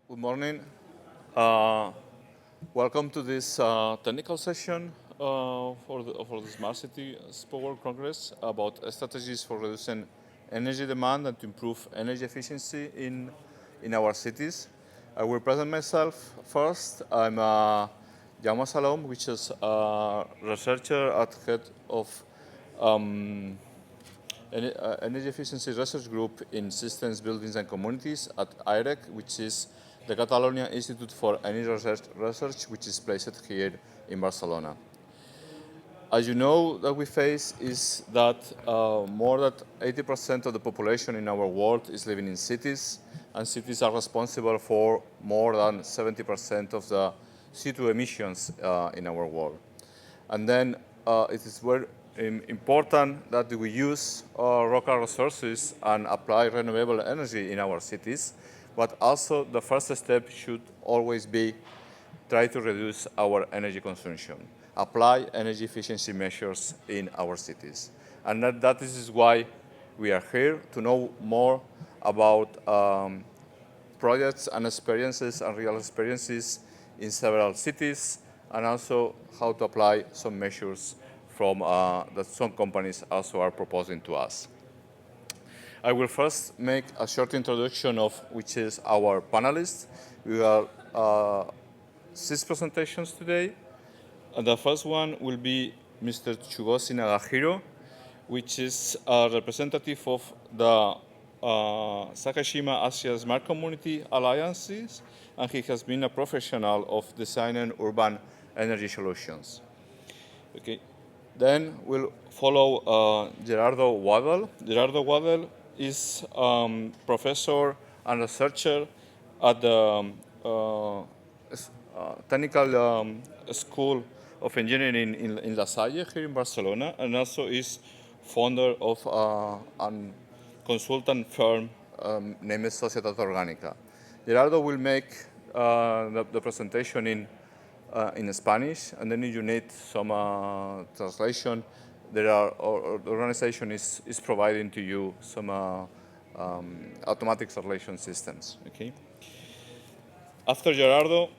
Good morning. Welcome to this technical session for the Smart City World Congress about strategies for reducing energy demand and to improve energy efficiency in our cities. I will present myself first. I'm Jaume Salom, which is a researcher at head of Energy Efficiency Research Group in Systems, Buildings and Communities at IREC, which is the Catalonia Institute for Energy Research, which is placed here in Barcelona. As you know, that we face is that more than 80% of the population in our world is living in cities, and cities are responsible for more than 70% of the CO2 emissions in our world. And then it is very important that we use local resources and apply renewable energy in our cities, but also the first step should always be try to reduce our energy consumption, apply energy efficiency measures in our cities. And that is why we are here, to know more about projects and experiences and real experiences in several cities, and also how to apply some measures from that some companies also are proposing to us. I will first make a short introduction of which is our panelists. We have 6 presentations today. And the first one will be Mr. Tsuyoshi Nagahiro, which is a representative of the Sakashima Asia Smart Community Alliances, and he has been a professional of designing urban energy solutions. Okay. Then we'll follow Gerardo Wadel. Gerardo Wadel is professor and researcher at the Technical School of Engineering in La Salle here in Barcelona, and also is founder of a consultant firm named Societat Orgánica. Gerardo will make the presentation in Spanish, and then if you need some translation, the organization is providing to you some automatic translation systems. Okay. After Gerardo,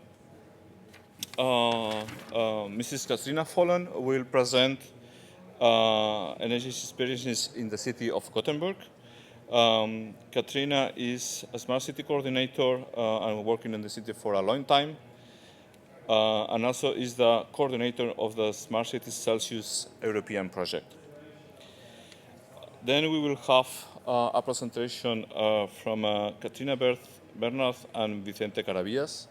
Mrs. Katrina Folland will present energy experiences in the city of Gothenburg. Katrina is a smart city coordinator and working in the city for a long time. And also is the coordinator of the Smart Cities Celsius European project. Then we will have a presentation from Katrina Bernard and Vicente Carabias,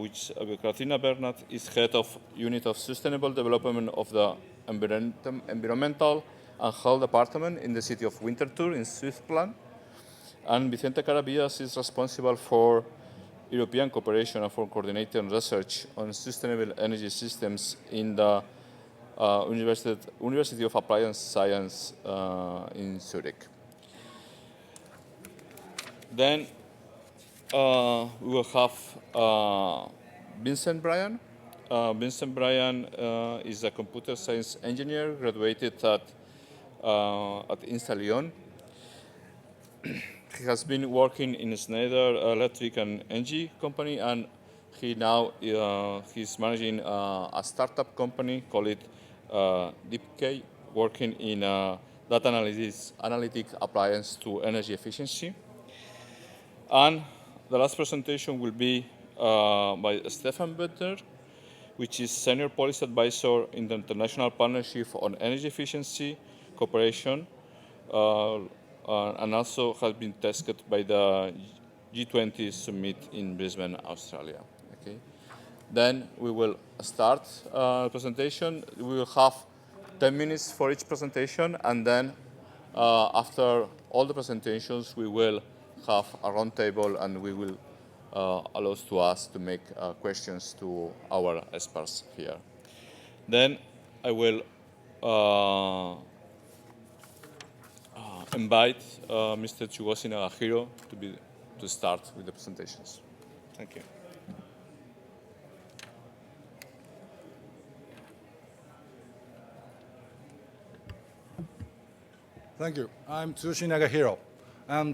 which Katrina Bernard is head of Unit of Sustainable Development of the Environmental and Health Department in the city of Winterthur in Switzerland. And Vicente Carabias is responsible for European cooperation and for coordinating research on sustainable energy systems in the University of Applied Science in Zurich. Then we will have Vincent Bryan. Vincent Bryan is a computer science engineer, graduated at INSA Lyon. He has been working in Schneider Electric and Engie company, and he now he's managing a startup company called DeepK, working in data analytic appliance to energy efficiency. And the last presentation will be by Stefan Böttner, which is Senior Policy Advisor in the International Partnership on Energy Efficiency Cooperation, and also has been tested by the G20 summit in Brisbane, Australia. Okay. Then we will start the presentation. We will have 10 minutes for each presentation, and then after all the presentations, we will have a roundtable, and we will allow us to make questions to our experts here. Then I will invite Mr. Tsuyoshi Nagahiro to start with the presentations. Thank you. Thank you. I'm Tsuyoshi Nagahiro.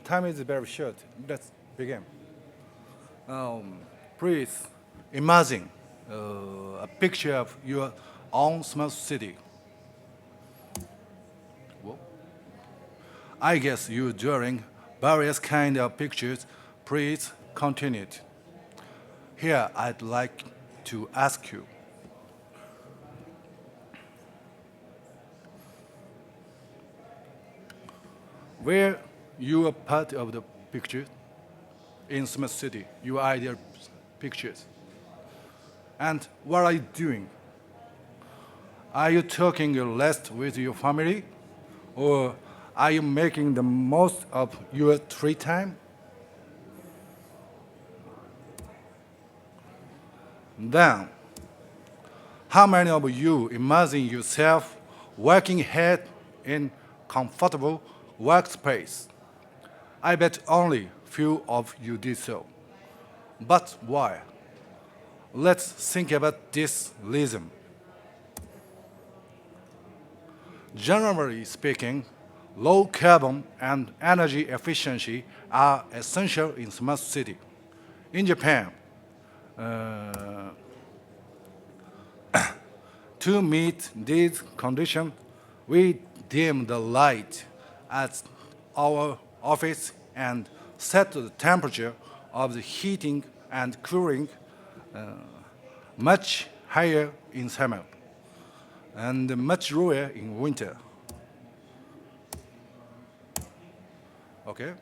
Time is very short. Let's begin. Please imagine a picture of your own small city. Whoa. I guess you're drawing various kind of pictures. Please continue. Here, I'd like to ask you, where you are part of the picture in smart city, your ideal pictures, and what are you doing? Are you talking less with your family, or are you making the most of your free time? Then, how many of you imagine yourself working hard in comfortable workspace? I bet only few of you did so. But why? Let's think about this reason. Generally speaking, low carbon and energy efficiency are essential in smart city. In Japan, to meet these conditions, we dim the light at our office and set the temperature of the heating and cooling much higher in summer and much lower in winter. Okay?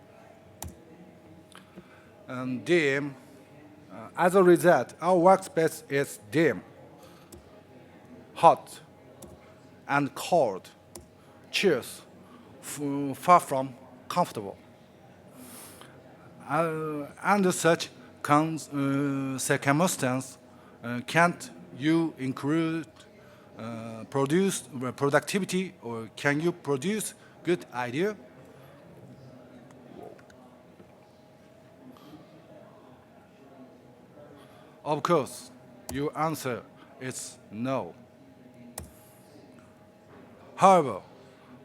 And dim, as a result, our workspace is dim, hot, and cold, chills, far from comfortable. Under such circumstances, can't you include produce productivity, or can you produce good idea? Of course, your answer is no. However,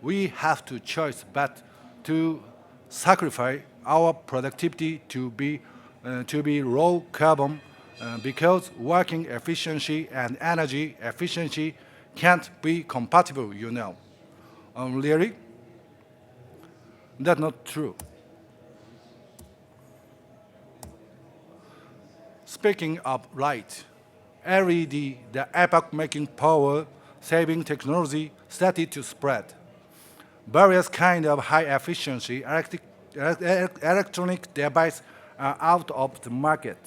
we have to choose but to sacrifice our productivity to be low carbon because working efficiency and energy efficiency can't be compatible, you know. Really? That's not true. Speaking of light, LED, the epoch-making power-saving technology, started to spread. Various kinds of high-efficiency electronic devices are out of the market.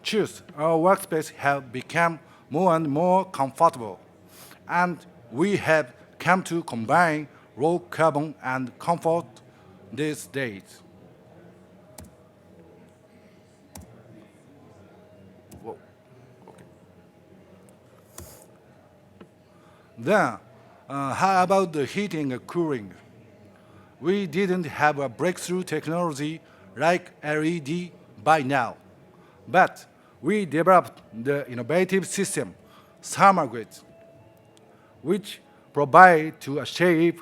Choose our workspace have become more and more comfortable, and we have come to combine low carbon and comfort these days. Whoa. Okay. Then, how about the heating and cooling? We didn't have a breakthrough technology like LED by now, but we developed the innovative system, thermal grid, which provide to achieve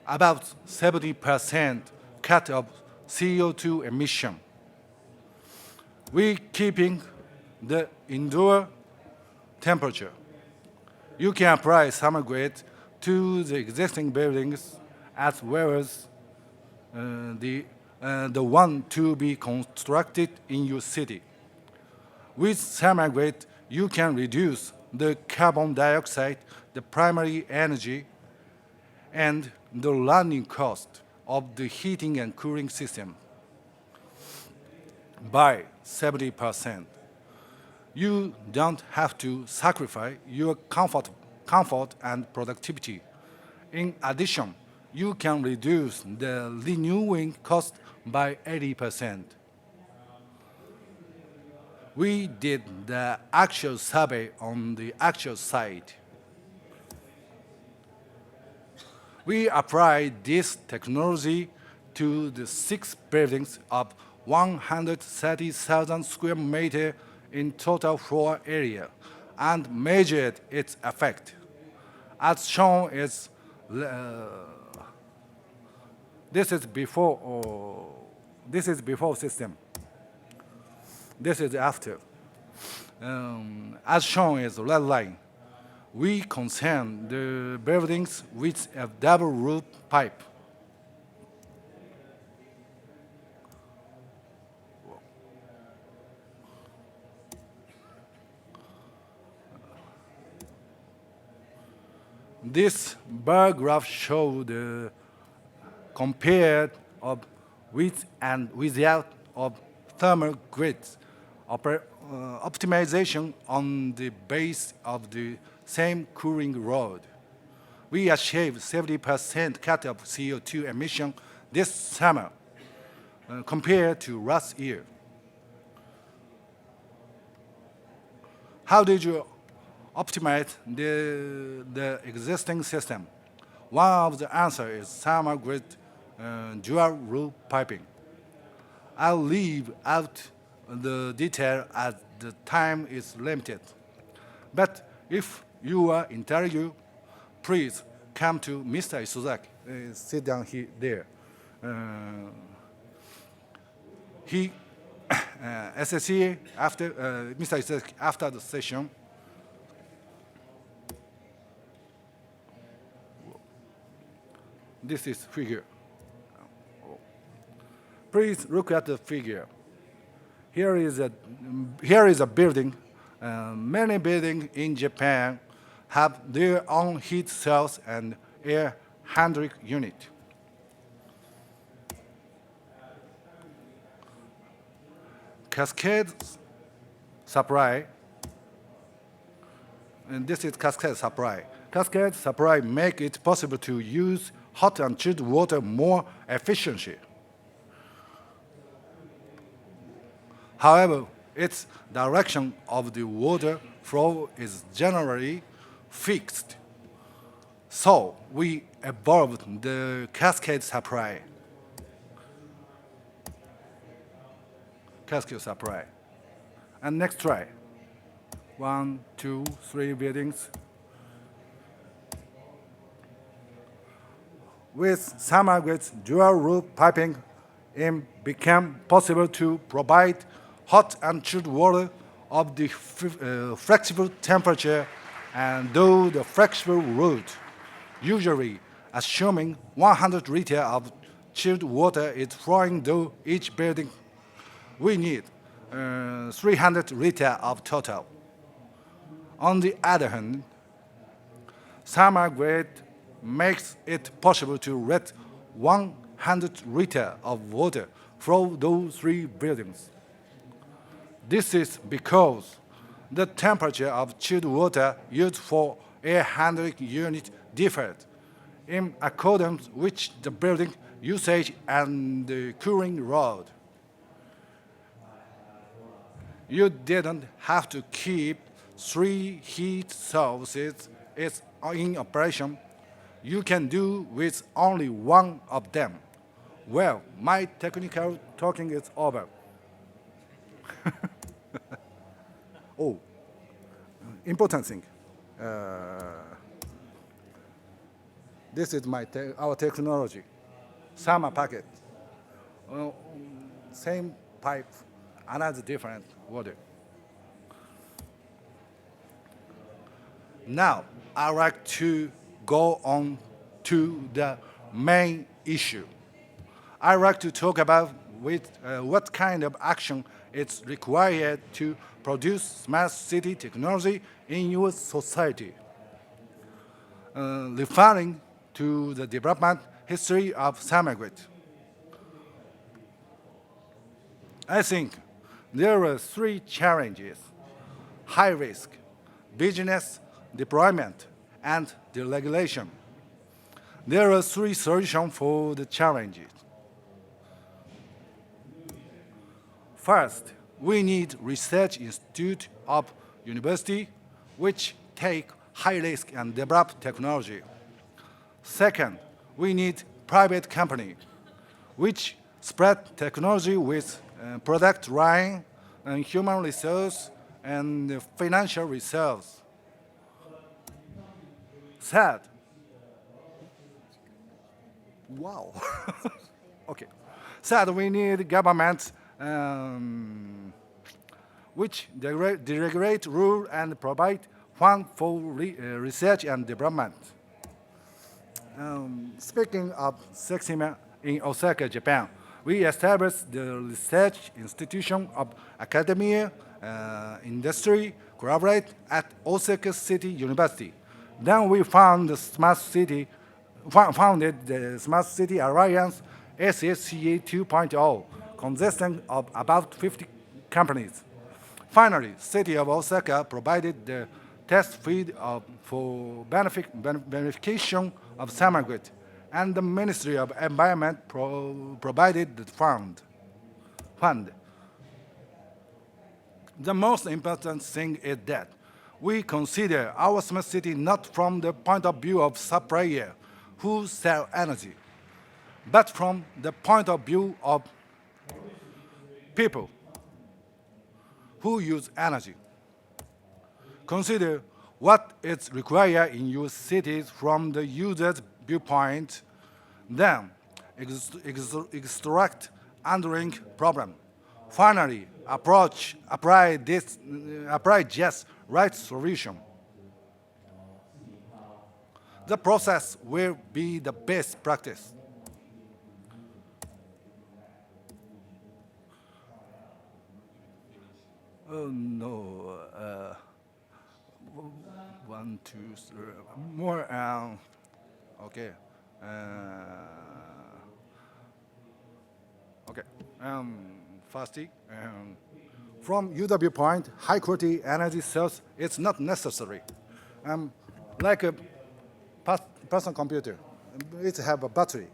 about 70% cut of CO2 emission. We keeping the indoor temperature. You can apply thermal grid to the existing buildings as well as the one to be constructed in your city. With thermal grid, you can reduce the carbon dioxide, the primary energy, and the running cost of the heating and cooling system by 70%. You don't have to sacrifice your comfort and productivity. In addition, you can reduce the renewing cost by 80%. We did the actual survey on the actual site. We applied this technology to the 6 buildings of 130,000 square meters in total floor area and measured its effect. As shown is This is before system. This is after. As shown is the red line. We concern the buildings with a double roof pipe. This bar graph shows the compared of with and without of thermal grids optimization on the base of the same cooling rod. We achieved 70% cut of CO2 emission this summer compared to last year. How did you optimize the existing system? One of the answers is thermal grid dual roof piping. I'll leave out the detail as the time is limited. But if you are interview, please come to Mr. Isozaki. Sit down there. He, SSCA, after Mr. Isozaki, after the session, this is figure. Please look at the figure. Here is a building. Many buildings in Japan have their own heat cells and air handling unit. Cascade supply, and this is cascade supply. Cascade supply make it possible to use hot and chilled water more efficiently. However, its direction of the water flow is generally fixed. So we evolved the cascade supply. Cascade supply. And next try. 1, 2, 3 buildings. With thermal grid dual roof piping, it became possible to provide hot and chilled water of the flexible temperature and though the flexible route, usually assuming 100 liters of chilled water is flowing through each building, we need 300 liters of total. On the other hand, thermal grid makes it possible to let 100 liters of water flow those 3 buildings. This is because the temperature of chilled water used for air handling unit differed in accordance with the building usage and the cooling rod. You didn't have to keep 3 heat sources in operation. You can do with only one of them. Well, my technical talking is over. Oh, important thing. This is our technology. Summer packet. Same pipe, another different water. Now, I'd like to go on to the main issue. I'd like to talk about what kind of action is required to produce smart city technology in your society. Referring to the development history of thermal grid. I think there are 3 challenges: high risk, business deployment, and deregulation. There are 3 solutions for the challenges. First, we need research institute of university which take high risk and develop technology. Second, we need private company which spread technology with product line and human resource and financial resource. Third, Wow. Okay. Third, we need governments which deregulate, rule, and provide fund for research and development. Speaking of Sexima in Osaka, Japan, we established the research institution of academia, industry, collaborate at Osaka City University. Then we founded the Smart City Alliance SSCA 2.0, consisting of about 50 companies. Finally, City of Osaka provided the test feed for beneficiation of summer goods, and the Ministry of Environment provided the fund. The most important thing is that we consider our smart city not from the point of view of supplier who sell energy, but from the point of view of people who use energy. Consider what is required in your cities from the user's viewpoint, then extract underlying problem. Finally, apply just right solution. The process will be the best practice. Oh no. One, two, three, more. Okay. Okay. Firstly, from user viewpoint, high quality energy source is not necessary. Like a personal computer, it have a battery.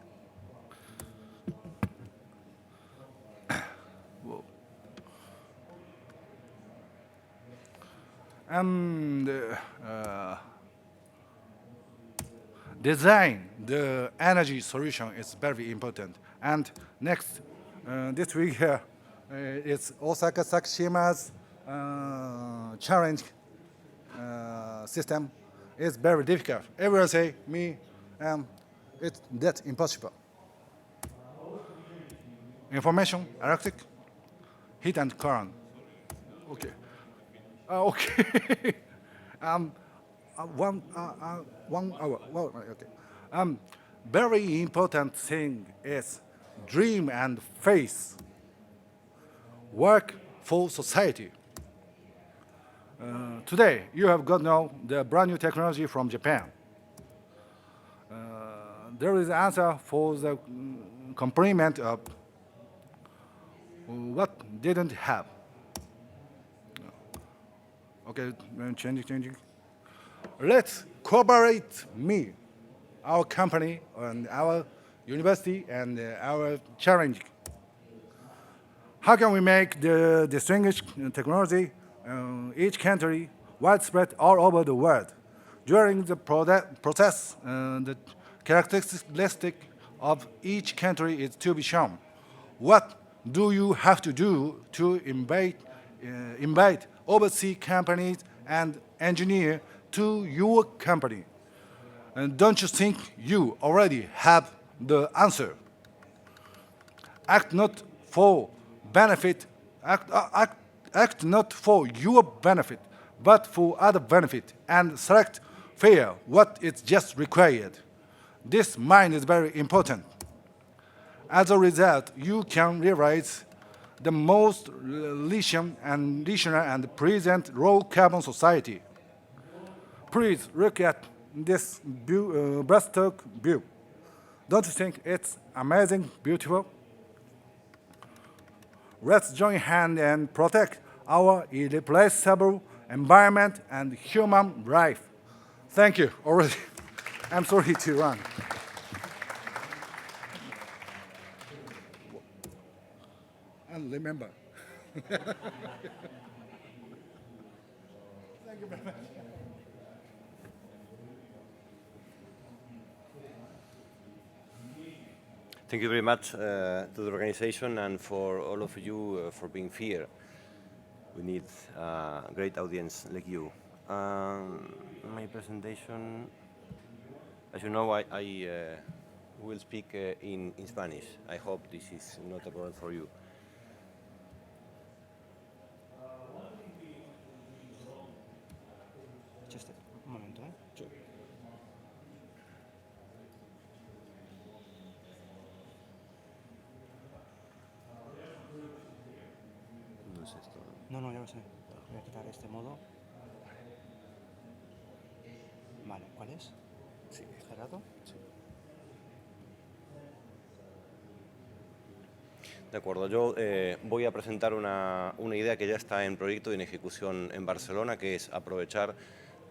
And design the energy solution is very important. And next, this week here, it's Osaka Sakishima's challenge system. It's very difficult. Everyone say me, it's that impossible. Information, electric, heat and current. Okay. Okay. 1 hour. Well, okay. Very important thing is dream and faith. Work for society. Today, you have got now the brand new technology from Japan. There is an answer for the complement of what didn't have. Okay, changing. Let's cooperate me, our company, and our university, and our challenge. How can we make the distinguished technology each country widespread all over the world? During the process, the characteristic of each country is to be shown. What do you have to do to invite overseas companies and engineers to your company? And don't you think you already have the answer? Act not for benefit. Act not for your benefit, but for other benefit, and select fair what is just required. This mind is very important. As a result, you can realize the most legion and present low carbon society. Please look at this breathtaking view. Don't you think it's amazing, beautiful? Let's join hands and protect our irreplaceable environment and human life. Thank you already. I'm sorry to run. And remember. Thank you very much. Thank you very much to the organization and for all of you for being here. We need a great audience like you. My presentation, as you know, I will speak in Spanish. I hope this is not a problem for you. Just un momento, ¿eh? No es esto. No, ya lo sé. Voy a quitar este modo. Vale, ¿cuál es? Sí. ¿Gerardo? Sí. De acuerdo, yo voy a presentar una idea que ya está en proyecto y en ejecución en Barcelona, que es aprovechar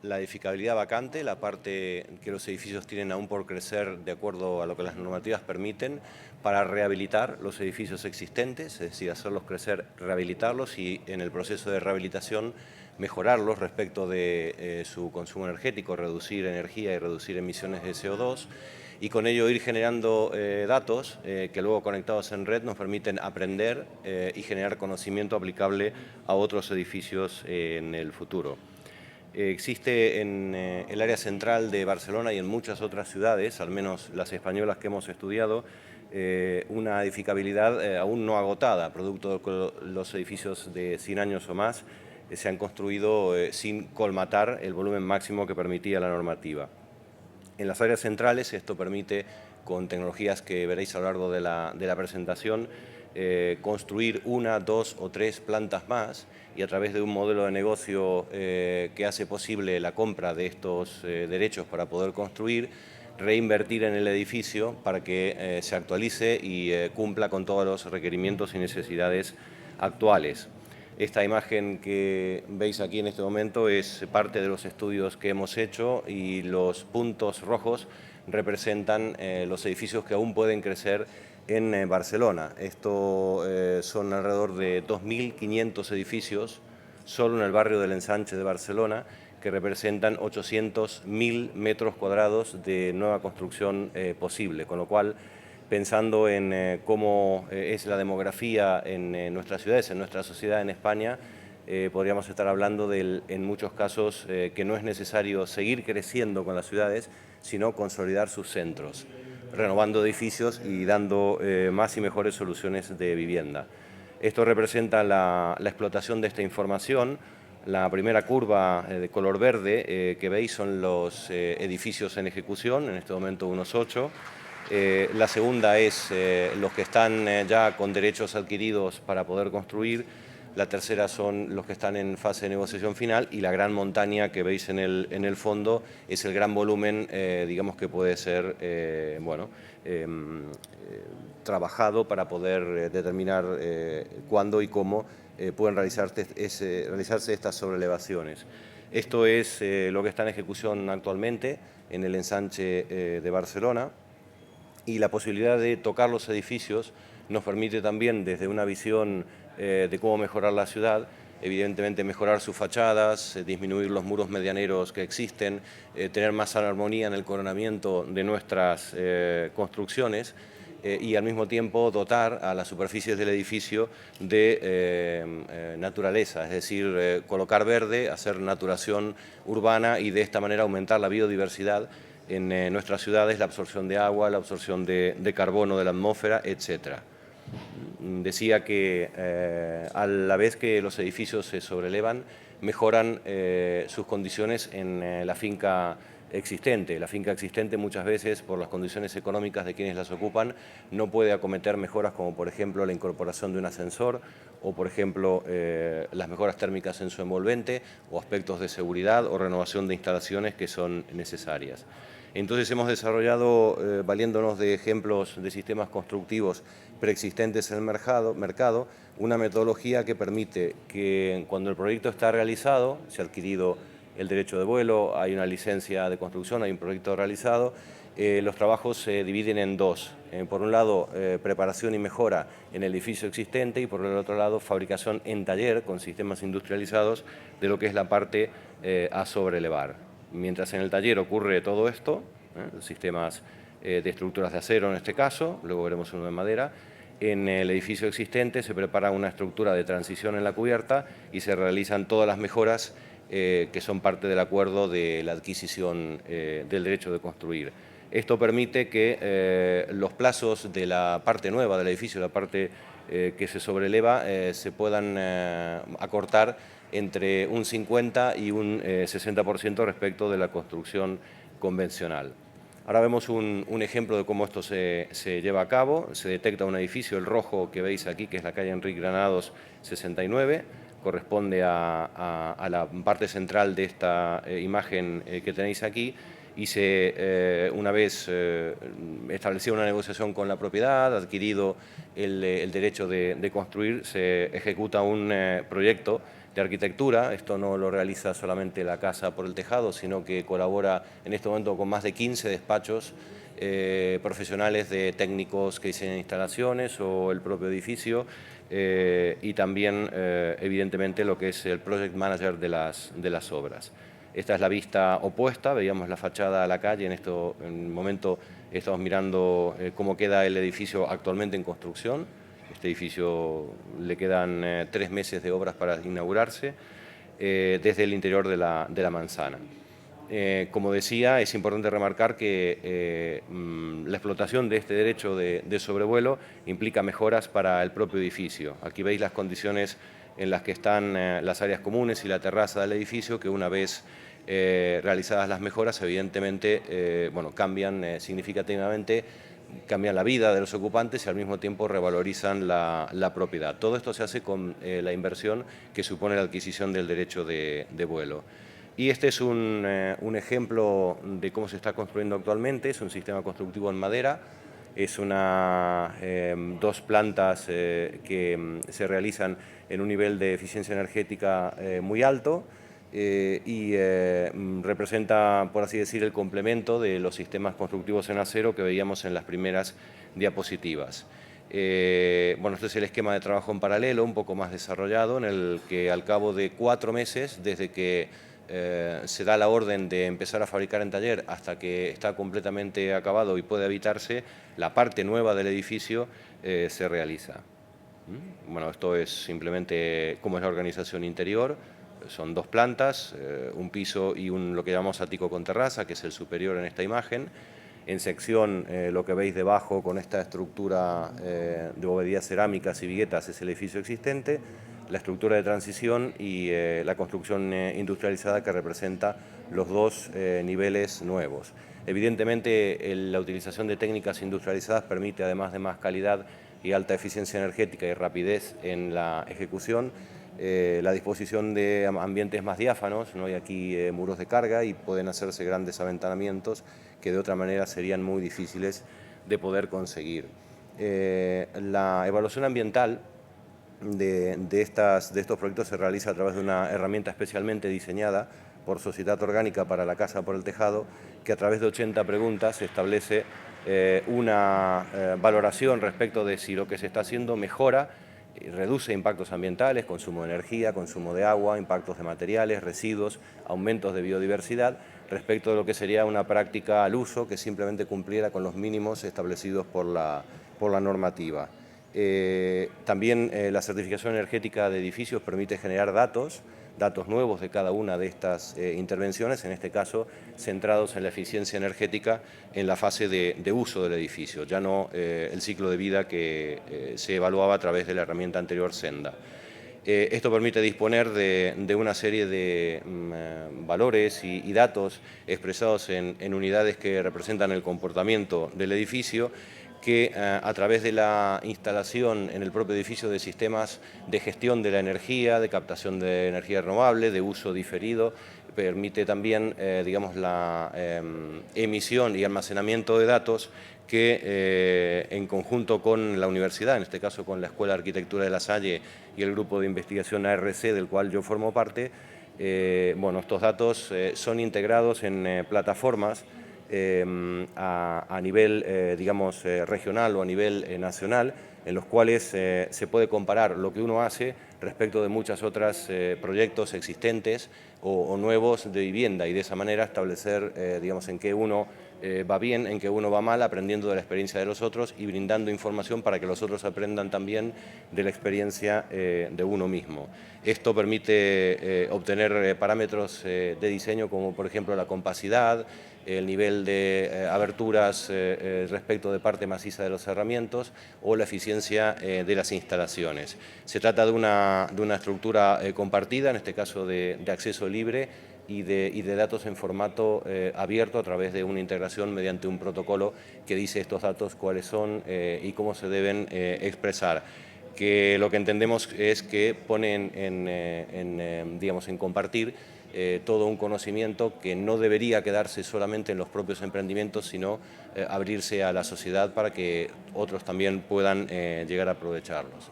la edificabilidad vacante, la parte que los edificios tienen aún por crecer de acuerdo a lo que las normativas permiten, para rehabilitar los edificios existentes, es decir, hacerlos crecer, rehabilitarlos y en el proceso de rehabilitación mejorarlos respecto de su consumo energético, reducir energía y reducir emisiones de CO2, y con ello ir generando datos que luego conectados en red nos permiten aprender y generar conocimiento aplicable a otros edificios en el futuro. Existe en el área central de Barcelona y en muchas otras ciudades, al menos las españolas que hemos estudiado, una edificabilidad aún no agotada, producto de que los edificios de 100 años o más se han construido sin colmatar el volumen máximo que permitía la normativa. En las áreas centrales esto permite, con tecnologías que veréis a lo largo de la presentación, construir 1, 2 o 3 plantas más y a través de un modelo de negocio que hace posible la compra de estos derechos para poder construir, reinvertir en el edificio para que se actualice y cumpla con todos los requerimientos y necesidades actuales. Esta imagen que veis aquí en este momento es parte de los estudios que hemos hecho y los puntos rojos representan los edificios que aún pueden crecer en Barcelona. Esto son alrededor de 2.500 edificios solo en el barrio del Ensanche de Barcelona, que representan 800.000 metros cuadrados de nueva construcción posible, con lo cual, pensando en cómo es la demografía en nuestras ciudades, en nuestra sociedad en España, podríamos estar hablando en muchos casos que no es necesario seguir creciendo con las ciudades, sino consolidar sus centros, renovando edificios y dando más y mejores soluciones de vivienda. Esto representa la explotación de esta información. La primera curva de color verde que veis son los edificios en ejecución, en este momento unos 8. La segunda es los que están ya con derechos adquiridos para poder construir. La tercera son los que están en fase de negociación final y la gran montaña que veis en el fondo es el gran volumen, digamos, que puede ser trabajado para poder determinar cuándo y cómo pueden realizarse estas sobrelevaciones. Esto es lo que está en ejecución actualmente en el ensanche de Barcelona. Y la posibilidad de tocar los edificios nos permite también, desde una visión de cómo mejorar la ciudad, evidentemente mejorar sus fachadas, disminuir los muros medianeros que existen, tener más armonía en el coronamiento de nuestras construcciones y al mismo tiempo dotar a las superficies del edificio de naturaleza, es decir, colocar verde, hacer naturación urbana y de esta manera aumentar la biodiversidad en nuestras ciudades, la absorción de agua, la absorción de carbono de la atmósfera, etc. Decía que a la vez que los edificios se sobrelevan, mejoran sus condiciones en la finca existente. La finca existente muchas veces, por las condiciones económicas de quienes las ocupan, no puede acometer mejoras como, por ejemplo, la incorporación de un ascensor o, por ejemplo, las mejoras térmicas en su envolvente o aspectos de seguridad o renovación de instalaciones que son necesarias. Entonces hemos desarrollado, valiéndonos de ejemplos de sistemas constructivos preexistentes en el mercado, una metodología que permite que cuando el proyecto está realizado, se ha adquirido el derecho de vuelo, hay una licencia de construcción, hay un proyecto realizado, los trabajos se dividen en dos. Por un lado, preparación y mejora en el edificio existente y por el otro lado, fabricación en taller con sistemas industrializados de lo que es la parte a sobrelevar. Mientras en el taller ocurre todo esto, sistemas de estructuras de acero en este caso, luego veremos uno de madera, en el edificio existente se prepara una estructura de transición en la cubierta y se realizan todas las mejoras que son parte del acuerdo de la adquisición del derecho de construir. Esto permite que los plazos de la parte nueva del edificio, la parte que se sobreleva, se puedan acortar entre un 50 y un 60% respecto de la construcción convencional. Ahora vemos un ejemplo de cómo esto se lleva a cabo. Se detecta un edificio, el rojo que veis aquí, que es la calle Enrique Granados 69, corresponde a la parte central de esta imagen que tenéis aquí, y una vez establecida una negociación con la propiedad, adquirido el derecho de construir, se ejecuta un proyecto de arquitectura. Esto no lo realiza solamente la Casa por el Tejado, sino que colabora en este momento con más de 15 despachos profesionales de técnicos que diseñan instalaciones o el propio edificio, y también, evidentemente, lo que es el project manager de las obras. Esta es la vista opuesta, veíamos la fachada a la calle. En el momento estamos mirando cómo queda el edificio actualmente en construcción. Este edificio le quedan 3 meses de obras para inaugurarse, desde el interior de la manzana. Como decía, es importante remarcar que la explotación de este derecho de sobrevuelo implica mejoras para el propio edificio. Aquí veis las condiciones en las que están las áreas comunes y la terraza del edificio, que una vez realizadas las mejoras, evidentemente cambian significativamente, cambian la vida de los ocupantes y al mismo tiempo revalorizan la propiedad. Todo esto se hace con la inversión que supone la adquisición del derecho de vuelo. Y este es un ejemplo de cómo se está construyendo actualmente. Es un sistema constructivo en madera. Es 2 plantas que se realizan en un nivel de eficiencia energética muy alto, y representa, por así decir, el complemento de los sistemas constructivos en acero que veíamos en las primeras diapositivas. Este es el esquema de trabajo en paralelo, un poco más desarrollado, en el que al cabo de 4 meses, desde que se da la orden de empezar a fabricar en taller hasta que está completamente acabado y puede habitarse, la parte nueva del edificio se realiza. Esto es simplemente cómo es la organización interior. Son 2 plantas, un piso y lo que llamamos ático con terraza, que es el superior en esta imagen. En sección, lo que veis debajo con esta estructura de bovedías cerámicas y viguetas es el edificio existente. La estructura de transición y la construcción industrializada, que representa los 2 niveles nuevos. Evidentemente, la utilización de técnicas industrializadas permite, además de más calidad y alta eficiencia energética y rapidez en la ejecución, la disposición de ambientes más diáfanos. No hay aquí muros de carga y pueden hacerse grandes aventanamientos que de otra manera serían muy difíciles de poder conseguir. La evaluación ambiental de estos proyectos se realiza a través de una herramienta especialmente diseñada por Sociedad Orgánica para la Casa por el Tejado, que a través de 80 preguntas establece una valoración respecto de si lo que se está haciendo mejora y reduce impactos ambientales, consumo de energía, consumo de agua, impactos de materiales, residuos, aumentos de biodiversidad, respecto de lo que sería una práctica al uso que simplemente cumpliera con los mínimos establecidos por la normativa. También la certificación energética de edificios permite generar datos nuevos de cada una de estas intervenciones, en este caso centrados en la eficiencia energética en la fase de uso del edificio, ya no el ciclo de vida que se evaluaba a través de la herramienta anterior Senda. Esto permite disponer de una serie de valores y datos expresados en unidades que representan el comportamiento del edificio, que a través de la instalación en el propio edificio de sistemas de gestión de la energía, de captación de energía renovable, de uso diferido, permite también la emisión y almacenamiento de datos que en conjunto con la universidad, en este caso con la Escuela de Arquitectura de la Salle y el grupo de investigación ARC, del cual yo formo parte, estos datos son integrados en plataformas a nivel regional o a nivel nacional, en los cuales se puede comparar lo que uno hace respecto de muchos otros proyectos existentes o nuevos de vivienda, y de esa manera establecer en qué uno va bien, en que uno va mal, aprendiendo de la experiencia de los otros y brindando información para que los otros aprendan también de la experiencia de uno mismo. Esto permite obtener parámetros de diseño como por ejemplo la compacidad, el nivel de aberturas respecto de parte maciza de los cerramientos o la eficiencia de las instalaciones. Se trata de una estructura compartida, en este caso de acceso libre y de datos en formato abierto a través de una integración mediante un protocolo que dice estos datos cuáles son y cómo se deben expresar. Que lo que entendemos es que ponen en compartir todo un conocimiento que no debería quedarse solamente en los propios emprendimientos, sino abrirse a la sociedad para que otros también puedan llegar a aprovecharlos.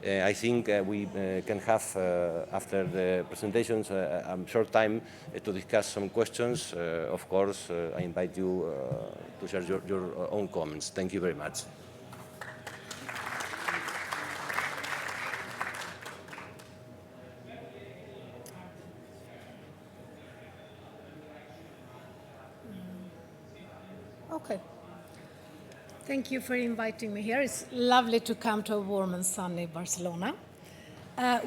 I think we can have, after the presentations, a short time to discuss some questions. Of course, I invite you to share your own comments. Thank you very much. Okay. Thank you for inviting me here. It's lovely to come to a warm and sunny Barcelona.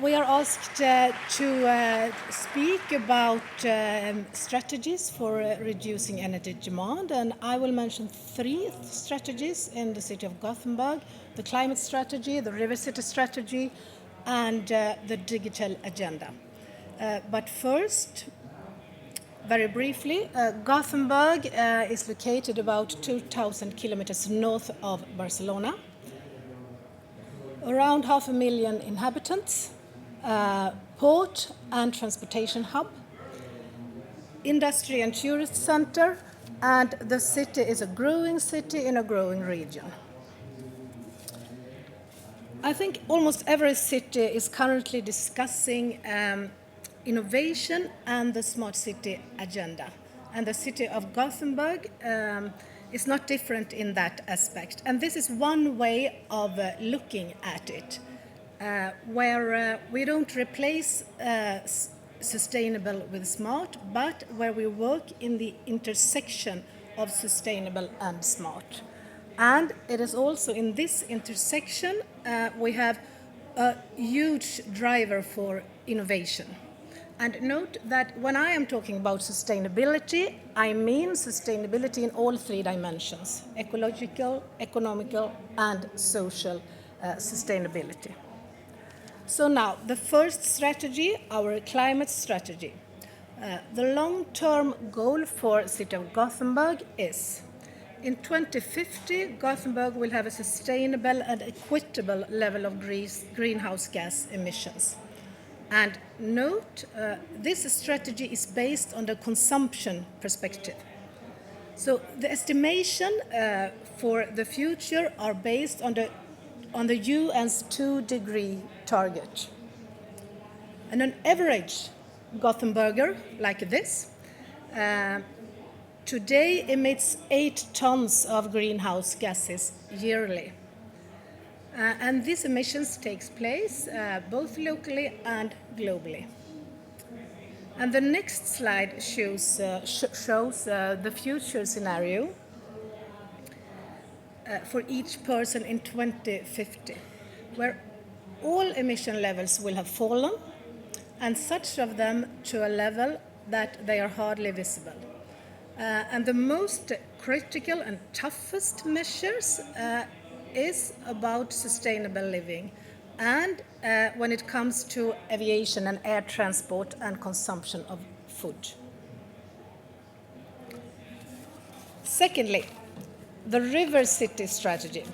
We are asked to speak about strategies for reducing energy demand, and I will mention 3 strategies in the city of Gothenburg: the climate strategy, the river city strategy, and the digital agenda. But first, very briefly, Gothenburg is located about 2,000 kilometers north of Barcelona. Around 500,000 inhabitants, port and transportation hub, industry and tourist center, and the city is a growing city in a growing region. I think almost every city is currently discussing innovation and the smart city agenda. And the city of Gothenburg is not different in that aspect. And this is one way of looking at it, where we don't replace sustainable with smart, but where we work in the intersection of sustainable and smart. And it is also in this intersection we have a huge driver for innovation. And note that when I am talking about sustainability, I mean sustainability in all 3 dimensions: ecological, economical, and social sustainability. So now, the first strategy, our climate strategy. The long-term goal for the city of Gothenburg is, in 2050, Gothenburg will have a sustainable and equitable level of greenhouse gas emissions. And note, this strategy is based on the consumption perspective. So the estimation for the future are based on the UN's 2-degree target. And an average Gothenburger like this today emits 8 tons of greenhouse gases yearly. And these emissions takes place both locally and globally. And the next slide shows the future scenario for each person in 2050, where all emission levels will have fallen, and such of them to a level that they are hardly visible. And the most critical and toughest measures is about sustainable living, and when it comes to aviation and air transport and consumption of food. Secondly, the river city strategy.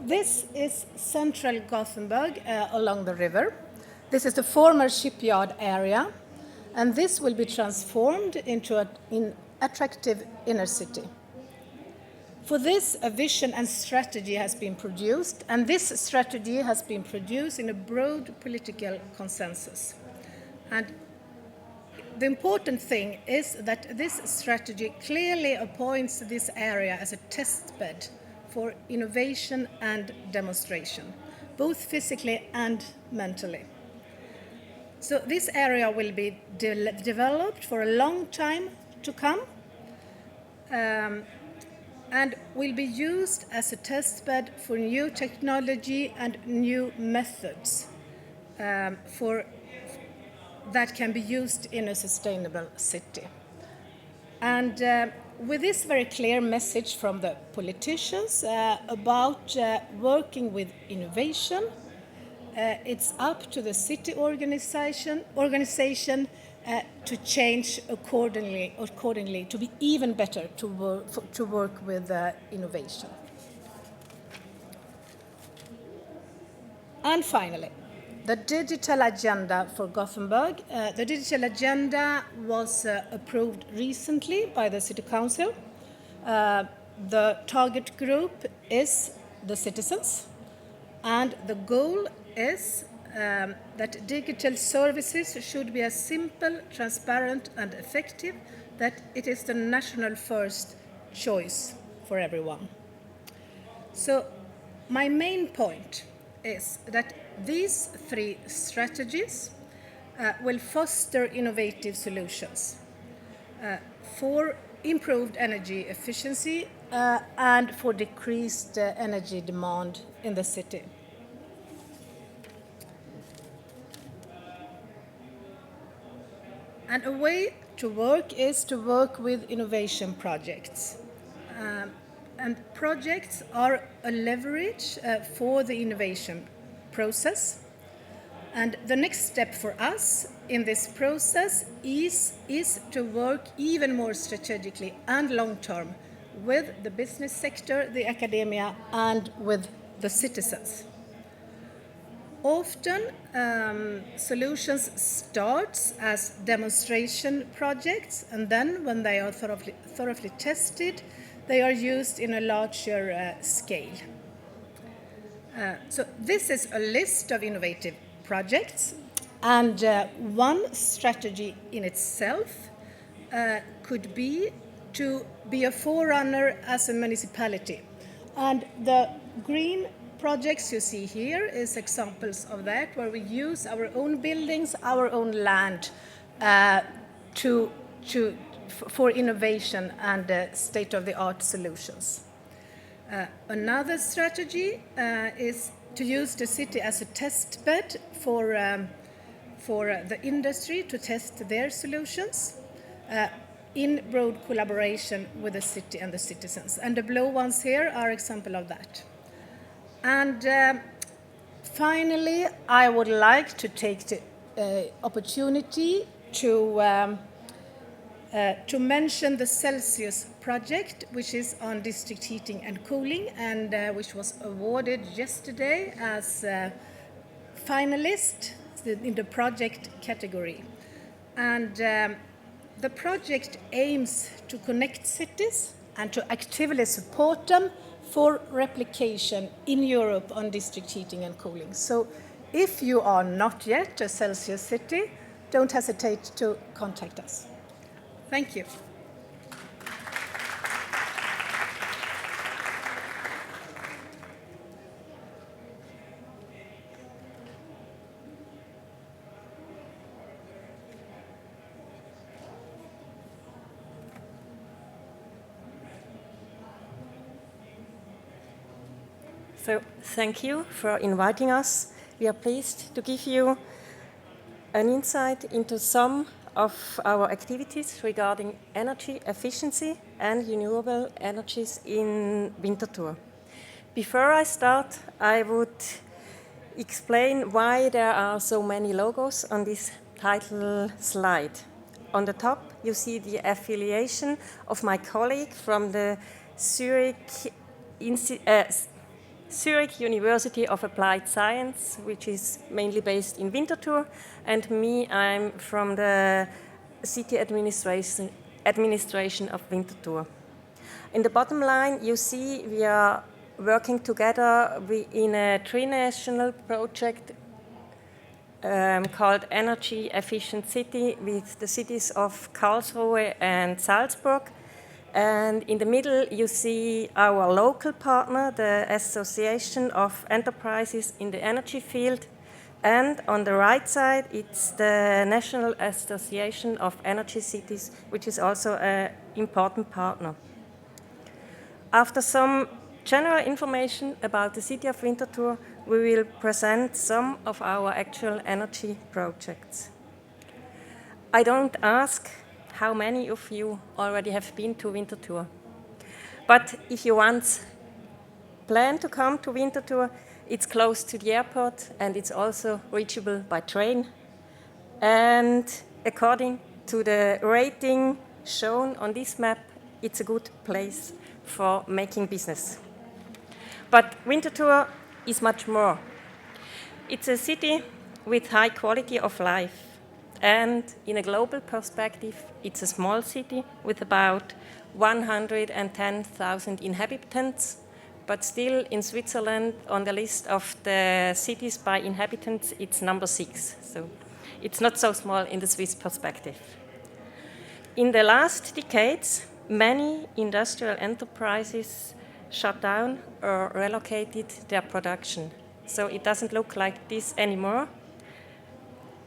This is central Gothenburg along the river. This is the former shipyard area, and this will be transformed into an attractive inner city. For this, a vision and strategy has been produced, and this strategy has been produced in a broad political consensus. And the important thing is that this strategy clearly appoints this area as a test bed for innovation and demonstration, both physically and mentally. So this area will be developed for a long time to come, and will be used as a testbed for new technology and new methods that can be used in a sustainable city. And with this very clear message from the politicians about working with innovation, it's up to the city organization to change accordingly to be even better to work with innovation. And finally, the digital agenda for Gothenburg. The digital agenda was approved recently by the City Council. The target group is the citizens, and the goal is that digital services should be as simple, transparent, and effective that it is the national first choice for everyone. So my main point is that these three strategies will foster innovative solutions for improved energy efficiency and for decreased energy demand in the city. And a way to work is to work with innovation projects. And projects are a leverage for the innovation process. And the next step for us in this process is to work even more strategically and long-term with the business sector, the academia, and with the citizens. Often, solutions start as demonstration projects, and then when they are thoroughly tested, they are used in a larger scale. So this is a list of innovative projects, and one strategy in itself could be to be a forerunner as a municipality. And the green projects you see here is examples of that, where we use our own buildings, our own land for innovation and state-of-the-art solutions. Another strategy is to use the city as a test bed for the industry to test their solutions in broad collaboration with the city and the citizens. And the blue ones here are example of that. And finally, I would like to take the opportunity to mention the Celsius project, which is on district heating and cooling, and which was awarded yesterday as finalist in the project category. And the project aims to connect cities and to actively support them for replication in Europe on district heating and cooling. So if you are not yet a Celsius city, don't hesitate to contact us. Thank you. So thank you for inviting us. We are pleased to give you an insight into some of our activities regarding energy efficiency and renewable energies in Winterthur. Before I start, I would explain why there are so many logos on this title slide. On the top, you see the affiliation of my colleague from the Zurich University of Applied Science, which is mainly based in Winterthur, and me, I'm from the city administration of Winterthur. In the bottom line, you see we are working together in a tri-national project called Energy Efficient City with the cities of Karlsruhe and Salzburg. And in the middle, you see our local partner, the Association of Enterprises in the Energy Field. And on the right side, it's the National Association of Energy Cities, which is also an important partner. After some general information about the city of Winterthur, we will present some of our actual energy projects. I don't ask how many of you already have been to Winterthur, but if you once plan to come to Winterthur, it's close to the airport and it's also reachable by train. And according to the rating shown on this map, it's a good place for making business. But Winterthur is much more. It's a city with high quality of life. And in a global perspective, it's a small city with about 110,000 inhabitants, but still in Switzerland, on the list of the cities by inhabitants, it's number 6. So it's not so small in the Swiss perspective. In the last decades, many industrial enterprises shut down or relocated their production. So it doesn't look like this anymore.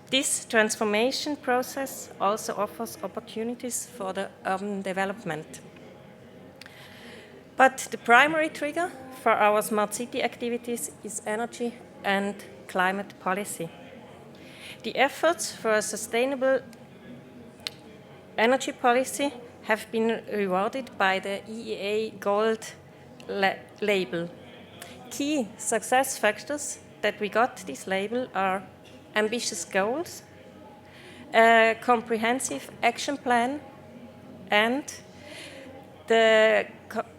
This transformation process also offers opportunities for the urban development. But the primary trigger for our smart city activities is energy and climate policy. The efforts for a sustainable energy policy have been rewarded by the EEA Gold label. Key success factors that we got this label are ambitious goals, a comprehensive action plan, and the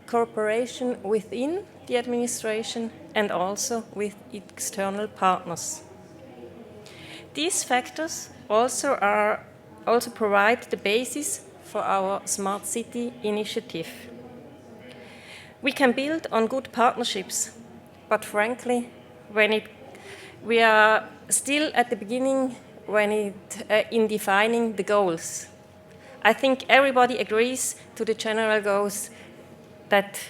cooperation within the administration and also with external partners. These factors also provide the basis for our Smart City initiative. We can build on good partnerships, but frankly, we are still at the beginning in defining the goals. I think everybody agrees to the general goals that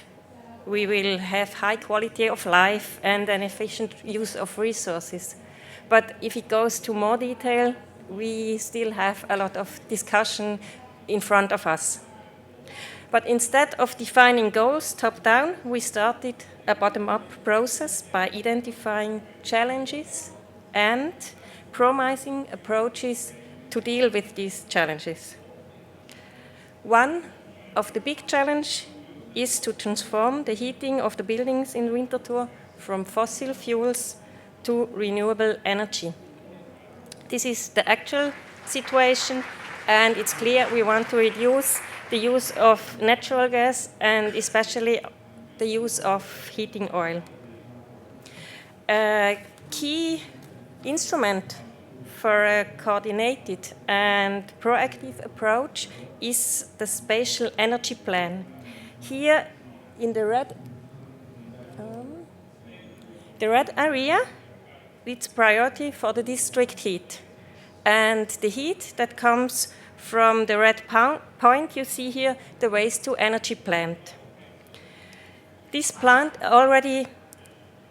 we will have high quality of life and an efficient use of resources. But if it goes to more detail, we still have a lot of discussion in front of us. But instead of defining goals top-down, we started a bottom-up process by identifying challenges and promising approaches to deal with these challenges. One of the big challenges is to transform the heating of the buildings in Winterthur from fossil fuels to renewable energy. This is the actual situation, and it's clear we want to reduce the use of natural gas and especially the use of heating oil. A key instrument for a coordinated and proactive approach is the spatial energy plan. Here in the red area, it's priority for the district heat. And the heat that comes from the red point you see here, the waste-to-energy plant. This plant already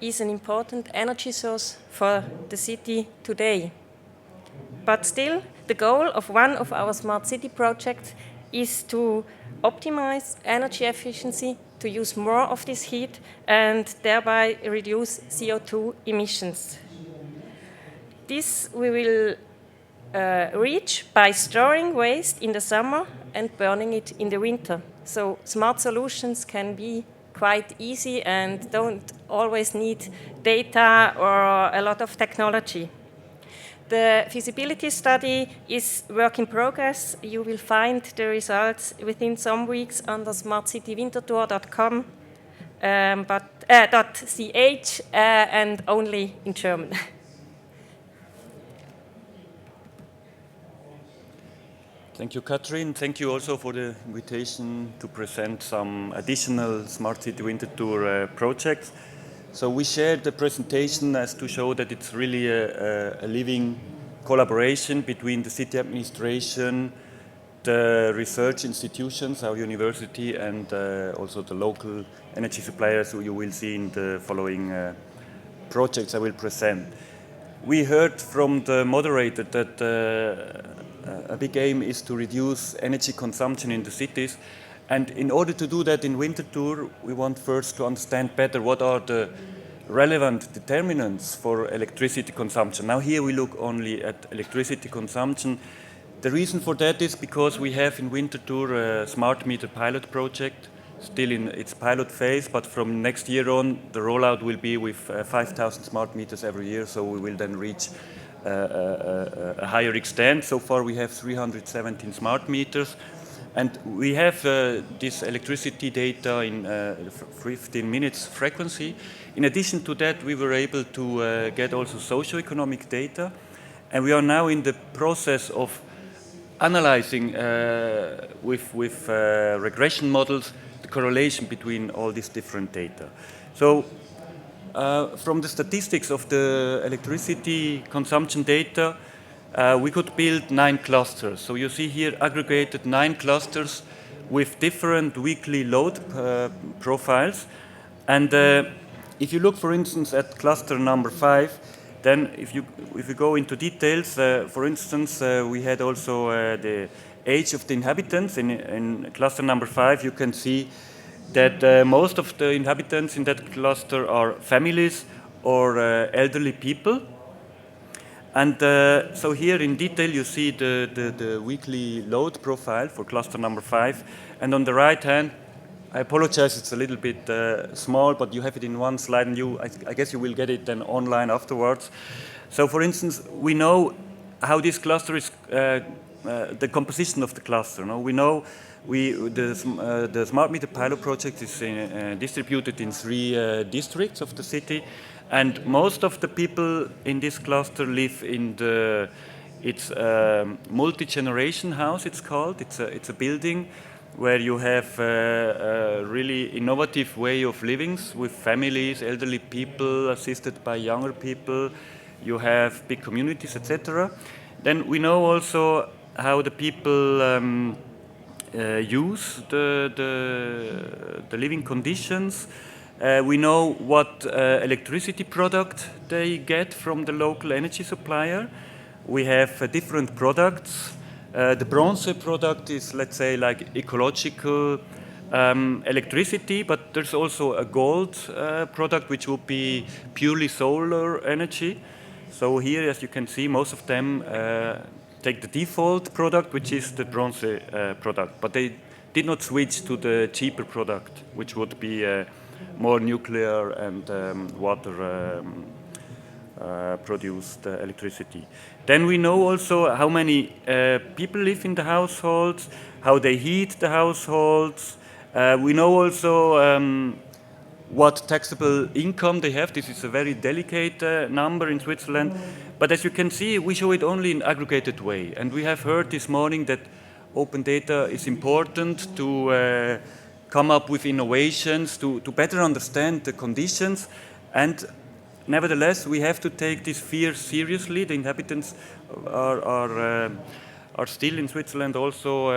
is an important energy source for the city today. But still, the goal of one of our smart city projects is to optimize energy efficiency, to use more of this heat, and thereby reduce CO2 emissions. This we will reach by storing waste in the summer and burning it in the winter. So smart solutions can be quite easy and don't always need data or a lot of technology. The feasibility study is work in progress. You will find the results within some weeks on the smartcitywinterthur.com, .ch and only in German. Thank you, Katrin. Thank you also for the invitation to present some additional Smart City Winterthur projects. So we shared the presentation as to show that it's really a living collaboration between the city administration, the research institutions, our university, and also the local energy suppliers who you will see in the following projects I will present. We heard from the moderator that a big aim is to reduce energy consumption in the cities, And in order to do that in Winterthur, we want first to understand better what are the relevant determinants for electricity consumption. Now here we look only at electricity consumption. The reason for that is because we have in Winterthur a smart meter pilot project, still in its pilot phase, but from next year on, the rollout will be with 5,000 smart meters every year, so we will then reach a higher extent. So far we have 317 smart meters, and we have this electricity data in 15 minutes frequency. In addition to that, we were able to get also socioeconomic data, and we are now in the process of analyzing with regression models the correlation between all these different data. So from the statistics of the electricity consumption data, we could build 9 clusters. So you see here aggregated 9 clusters with different weekly load profiles. And if you look, for instance, at cluster number 5, then if you go into details, for instance, we had also the age of the inhabitants. In cluster number 5, you can see that most of the inhabitants in that cluster are families or elderly people. And so here in detail you see the weekly load profile for cluster number 5. And on the right hand, I apologize, it's a little bit small, but you have it in one slide, and I guess you will get it then online afterwards. So for instance, we know how this cluster is, the composition of the cluster. No? We know the smart meter pilot project is distributed in 3 districts of the city, and most of the people in this cluster live in it's a multi-generation house, it's called. It's a building where you have a really innovative way of living with families, elderly people assisted by younger people. You have big communities, etc. Then we know also how the people use the living conditions. We know what electricity product they get from the local energy supplier. We have different products. The bronze product is, let's say, like ecological electricity, but there's also a gold product which would be purely solar energy. So here, as you can see, most of them take the default product, which is the bronze product, but they did not switch to the cheaper product, which would be more nuclear and water produced electricity. Then we know also how many people live in the households, how they heat the households. We know also what taxable income they have. This is a very delicate number in Switzerland. But as you can see, we show it only in an aggregated way. And we have heard this morning that open data is important to come up with innovations, to better understand the conditions. And nevertheless, we have to take this fear seriously. The inhabitants are still in Switzerland also.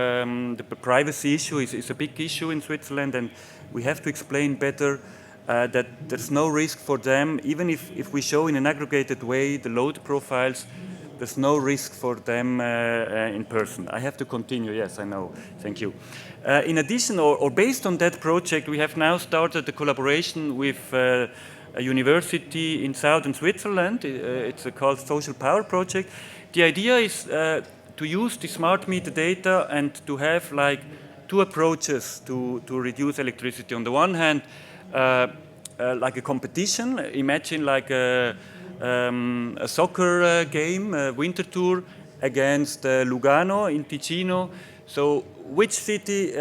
The privacy issue is a big issue in Switzerland, and we have to explain better that there's no risk for them. Even if we show in an aggregated way the load profiles, there's no risk for them in person. I have to continue, yes, I know, thank you. In addition, or based on that project, we have now started a collaboration with a university in southern Switzerland. It's called Social Power Project. The idea is to use the smart meter data and to have like 2 approaches to reduce electricity. On the one hand, like a competition. Imagine like a soccer game, Winterthur against Lugano in Ticino. So which city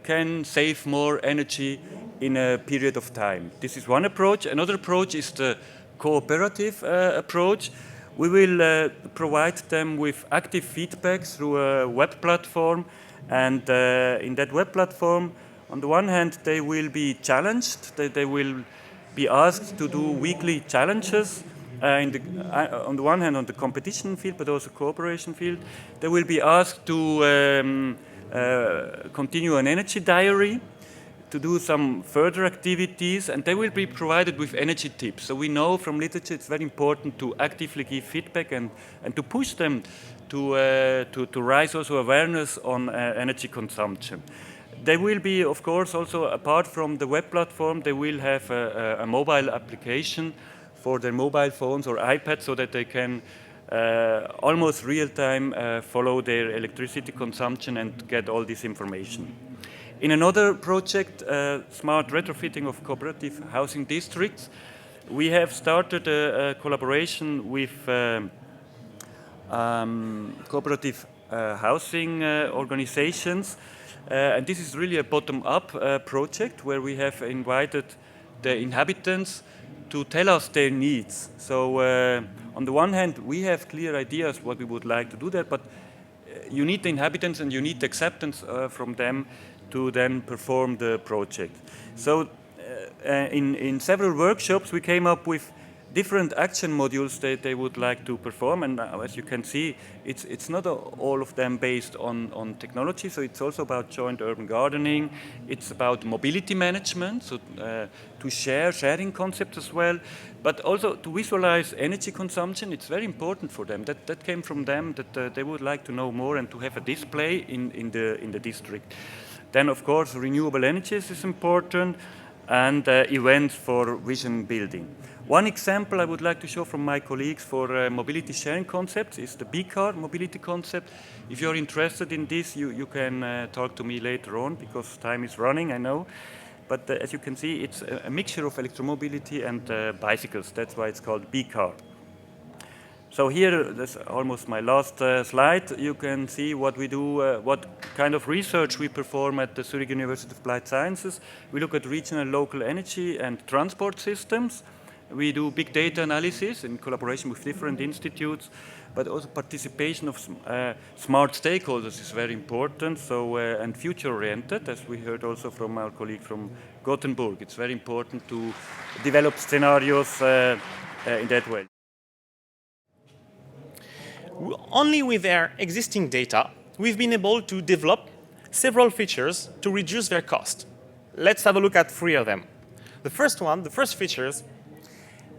can save more energy in a period of time? This is one approach. Another approach is the cooperative approach. We will provide them with active feedback through a web platform. And in that web platform, on the one hand, they will be challenged. They will be asked to do weekly challenges. On the one hand, on the competition field, but also cooperation field. They will be asked to continue an energy diary, to do some further activities, and they will be provided with energy tips. So we know from literature it's very important to actively give feedback and to push them to raise also awareness on energy consumption. They will be, of course, also apart from the web platform, they will have a mobile application for their mobile phones or iPads so that they can almost real-time follow their electricity consumption and get all this information. In another project, smart retrofitting of cooperative housing districts, we have started a collaboration with cooperative housing organizations. And this is really a bottom-up project where we have invited the inhabitants to tell us their needs. So on the one hand, we have clear ideas what we would like to do there, but you need the inhabitants and you need acceptance from them to then perform the project. So in several workshops, we came up with different action modules that they would like to perform, and as you can see, it's not all of them based on technology, so it's also about joint urban gardening, it's about mobility management, so to sharing concepts as well, but also to visualize energy consumption. It's very important for them. That came from them, that they would like to know more and to have a display in the district. Then, of course, renewable energies is important, and events for vision building. One example I would like to show from my colleagues for mobility sharing concepts is the Beaker mobility concept. If you're interested in this, you can talk to me later on, because time is running, I know. But as you can see, it's a mixture of electromobility and bicycles. That's why it's called Beaker. So here, that's almost my last slide. You can see what we do, what kind of research we perform at the Zurich University of Applied Sciences. We look at regional local energy and transport systems. We do big data analysis in collaboration with different institutes, but also participation of smart stakeholders is very important, so, and future-oriented, as we heard also from our colleague from Gothenburg. It's very important to develop scenarios in that way. Only with their existing data, we've been able to develop several features to reduce their cost. Let's have a look at 3 of them. The first features,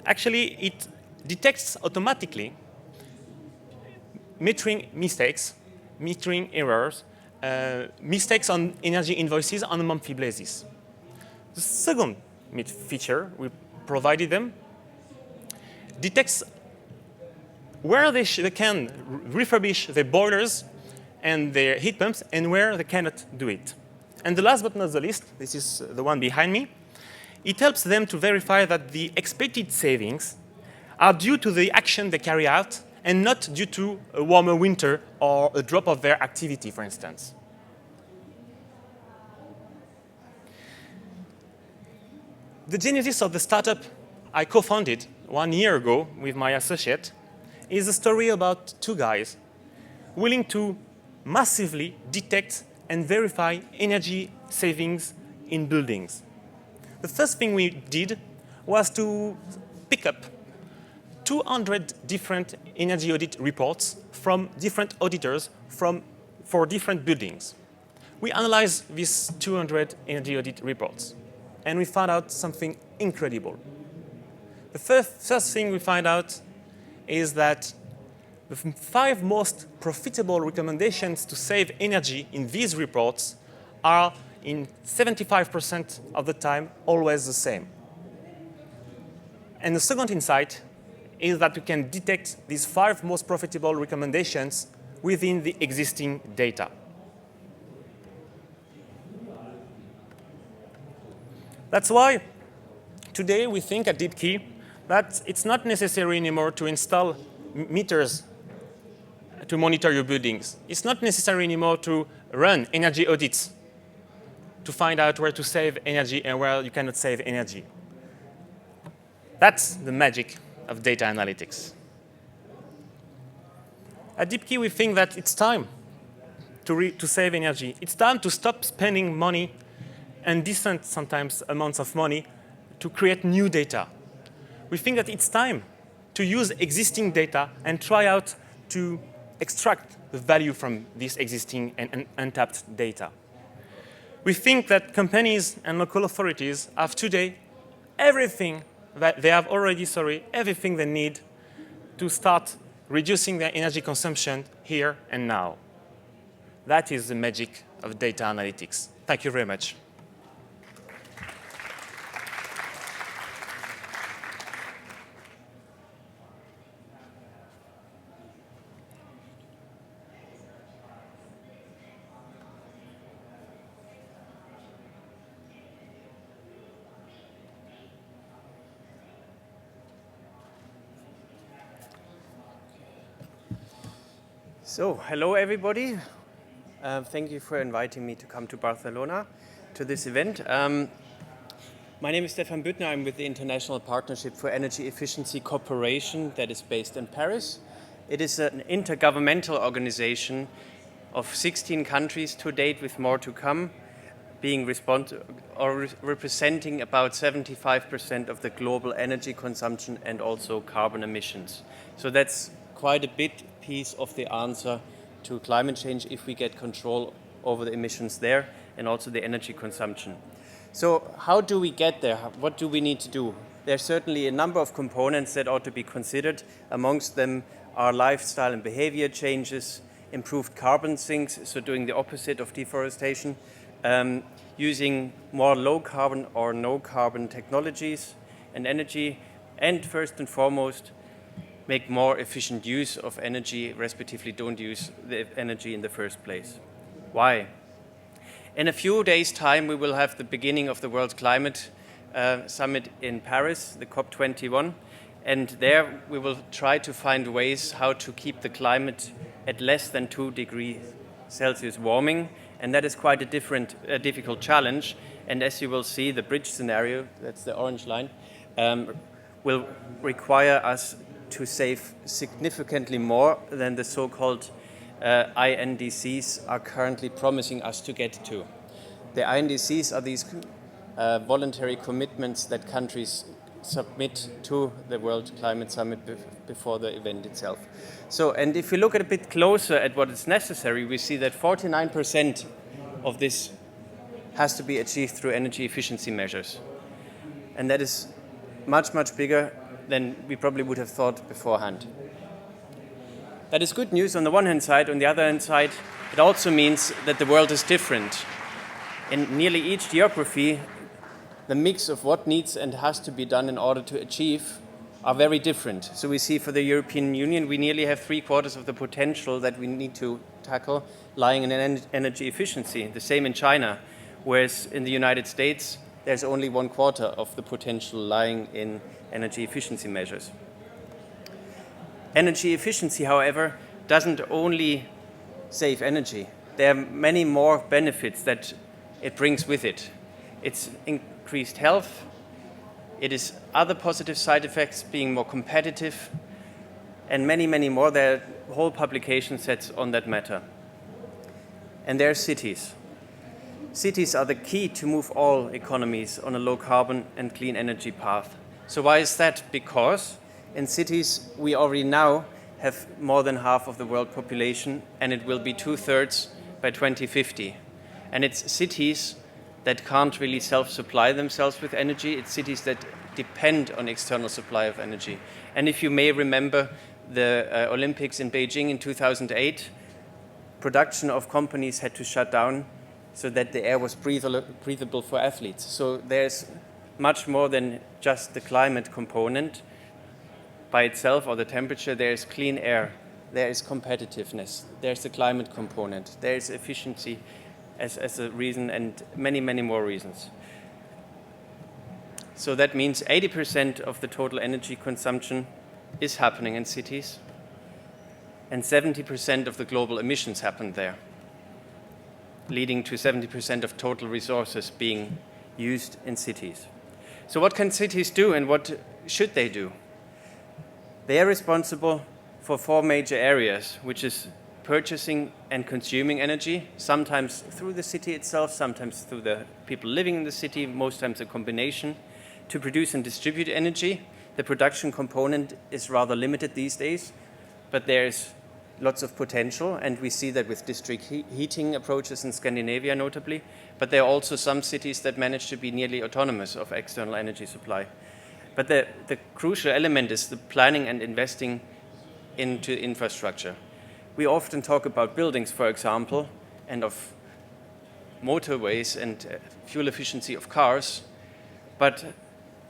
actually it detects automatically metering mistakes, metering errors, mistakes on energy invoices on a monthly basis. The second feature we provided them detects where they can refurbish their boilers and their heat pumps and where they cannot do it. And the last but not the least, this is the one behind me, it helps them to verify that the expected savings are due to the action they carry out and not due to a warmer winter or a drop of their activity, for instance. The genesis of the startup I co-founded 1 year ago with my associate is a story about 2 guys willing to massively detect and verify energy savings in buildings. The first thing we did was to pick up 200 different energy audit reports from different auditors for different buildings. We analyzed these 200 energy audit reports, and we found out something incredible. The first thing we find out is that the 5 most profitable recommendations to save energy in these reports are, in 75% of the time, always the same. And the second insight is that we can detect these 5 most profitable recommendations within the existing data. That's why today we think at DeepKey that it's not necessary anymore to install meters to monitor your buildings. It's not necessary anymore to run energy audits to find out where to save energy and where you cannot save energy. That's the magic of data analytics. At DeepKey, we think that it's time to save energy. It's time to stop spending money and decent, sometimes, amounts of money to create new data. We think that it's time to use existing data and try out to extract the value from this existing and untapped data. We think that companies and local authorities have today everything that they have already, everything they need to start reducing their energy consumption here and now. That is the magic of data analytics. Thank you very much. So, hello everybody. Thank you for inviting me to come to Barcelona to this event. My name is Stefan Büttner. I'm with the International Partnership for Energy Efficiency Cooperation that is based in Paris. It is an intergovernmental organization of 16 countries to date, with more to come, being representing about 75% of the global energy consumption and also carbon emissions. So that's quite a big piece of the answer to climate change if we get control over the emissions there and also the energy consumption. So how do we get there? What do we need to do? There's certainly a number of components that ought to be considered. Amongst them are lifestyle and behavior changes, improved carbon sinks, so doing the opposite of deforestation, using more low carbon or no carbon technologies and energy, and first and foremost, make more efficient use of energy, respectively don't use the energy in the first place. Why? In a few days' time, we will have the beginning of the World Climate Summit in Paris, the COP21, and there we will try to find ways how to keep the climate at less than 2 degrees Celsius warming, and that is quite a difficult challenge. And as you will see, the bridge scenario, that's the orange line, will require us to save significantly more than the so-called INDCs are currently promising us to get to. The INDCs are these voluntary commitments that countries submit to the World Climate Summit before the event itself. So, and if we look a bit closer at what is necessary, we see that 49% of this has to be achieved through energy efficiency measures. And that is much, much bigger than we probably would have thought beforehand. That is good news on the one hand side. On the other hand side, it also means that the world is different. In nearly each geography, the mix of what needs and has to be done in order to achieve are very different. So we see for the European Union, we nearly have 3/4 of the potential that we need to tackle lying in energy efficiency. The same in China, whereas in the United States, there's only 1/4 of the potential lying in energy efficiency measures. Energy efficiency, however, doesn't only save energy. There are many more benefits that it brings with it. It's increased health. It is other positive side effects, being more competitive, and many, many more. There are whole publication sets on that matter. And there are cities. Cities are the key to move all economies on a low carbon and clean energy path. So why is that? Because in cities we already now have more than half of the world population, and it will be 2/3 by 2050. And it's cities that can't really self-supply themselves with energy. It's cities that depend on external supply of energy. And if you may remember the Olympics in Beijing in 2008, production of companies had to shut down so that the air was breathable for athletes. So there's much more than just the climate component by itself or the temperature. There's clean air, there is competitiveness, there's the climate component, there's efficiency as a reason, and many, many more reasons. So that means 80% of the total energy consumption is happening in cities, and 70% of the global emissions happen there, leading to 70% of total resources being used in cities. So what can cities do, and what should they do? They are responsible for 4 major areas, which is purchasing and consuming energy, sometimes through the city itself, sometimes through the people living in the city, most times a combination. To produce and distribute energy, the production component is rather limited these days, but there's lots of potential, and we see that with district heating approaches in Scandinavia notably, but there are also some cities that manage to be nearly autonomous of external energy supply. But the crucial element is the planning and investing into infrastructure. We often talk about buildings, for example, and of motorways and fuel efficiency of cars, but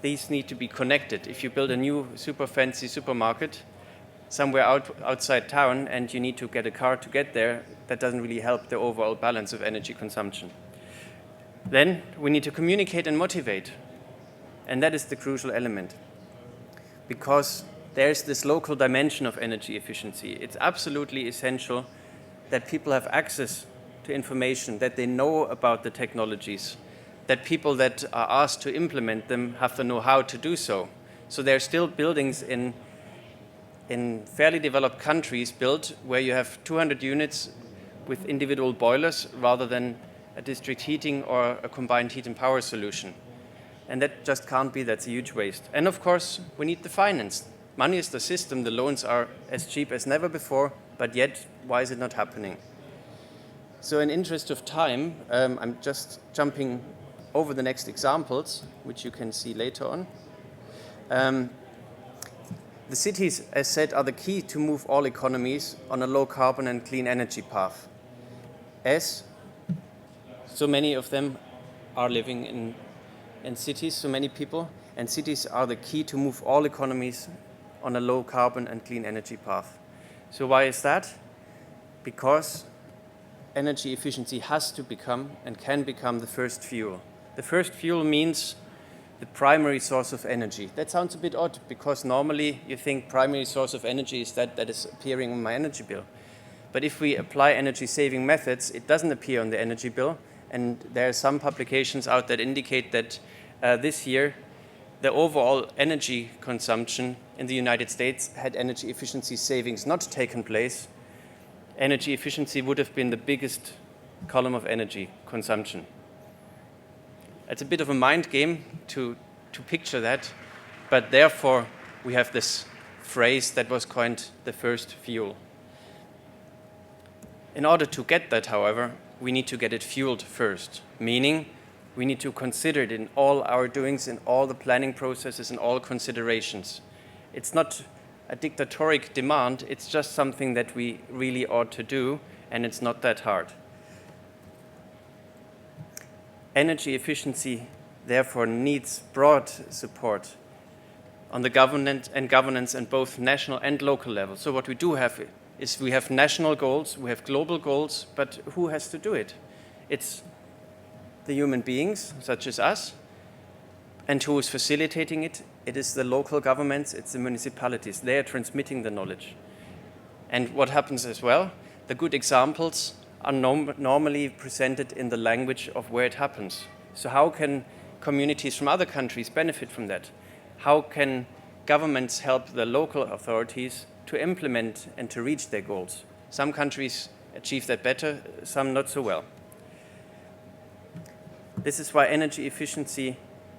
these need to be connected. If you build a new super fancy supermarket somewhere outside town and you need to get a car to get there, that doesn't really help the overall balance of energy consumption. Then we need to communicate and motivate. And that is the crucial element. Because there's this local dimension of energy efficiency. It's absolutely essential that people have access to information, that they know about the technologies, that people that are asked to implement them have to know how to do so. So there are still buildings in fairly developed countries built where you have 200 units with individual boilers rather than a district heating or a combined heat and power solution. And that just can't be, that's a huge waste. And of course, we need the finance. Money is the system, the loans are as cheap as never before, but yet, why is it not happening? So in interest of time, I'm just jumping over the next examples, which you can see later on. The cities, as said, are the key to move all economies on a low carbon and clean energy path. As so many of them are living in cities, so many people, and cities are the key to move all economies on a low carbon and clean energy path. So why is that? Because energy efficiency has to become and can become the first fuel. The first fuel means the primary source of energy. That sounds a bit odd because normally you think primary source of energy is that is appearing on my energy bill. But if we apply energy saving methods, it doesn't appear on the energy bill. And there are some publications out that indicate that this year the overall energy consumption in the United States, had energy efficiency savings not taken place, energy efficiency would have been the biggest column of energy consumption. It's a bit of a mind game to picture that, but therefore we have this phrase that was coined the first fuel. In order to get that, however, we need to get it fueled first, meaning we need to consider it in all our doings, in all the planning processes, in all considerations. It's not a dictatoric demand, it's just something that we really ought to do, and it's not that hard. Energy efficiency, therefore, needs broad support on the governance and both national and local level. So what we do have is we have national goals, we have global goals, but who has to do it? It's the human beings, such as us, and who is facilitating it? It is the local governments, it's the municipalities. They are transmitting the knowledge. And what happens as well? The good examples are normally presented in the language of where it happens. So how can communities from other countries benefit from that? How can governments help the local authorities to implement and to reach their goals? Some countries achieve that better, some not so well. This is why energy efficiency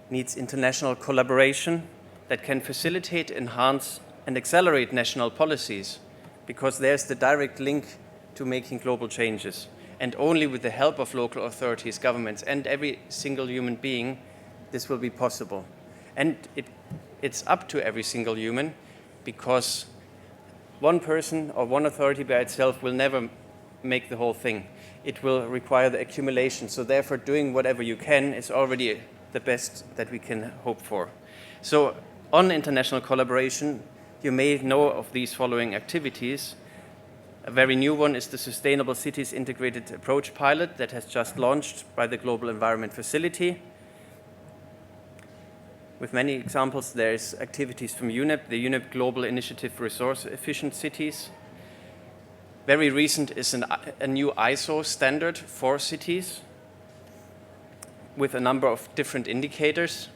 needs international collaboration that can facilitate, enhance, and accelerate national policies, because there's the direct link to making global changes. And only with the help of local authorities, governments, and every single human being, this will be possible. And it's up to every single human, because one person or one authority by itself will never make the whole thing. It will require the accumulation. So therefore, doing whatever you can is already the best that we can hope for. So on international collaboration, you may know of these following activities. A very new one is the Sustainable Cities Integrated Approach pilot that has just launched by the Global Environment Facility. With many examples, there's activities from UNEP, the UNEP Global Initiative for Resource Efficient Cities. Very recent is a new ISO standard for cities with a number of different indicators.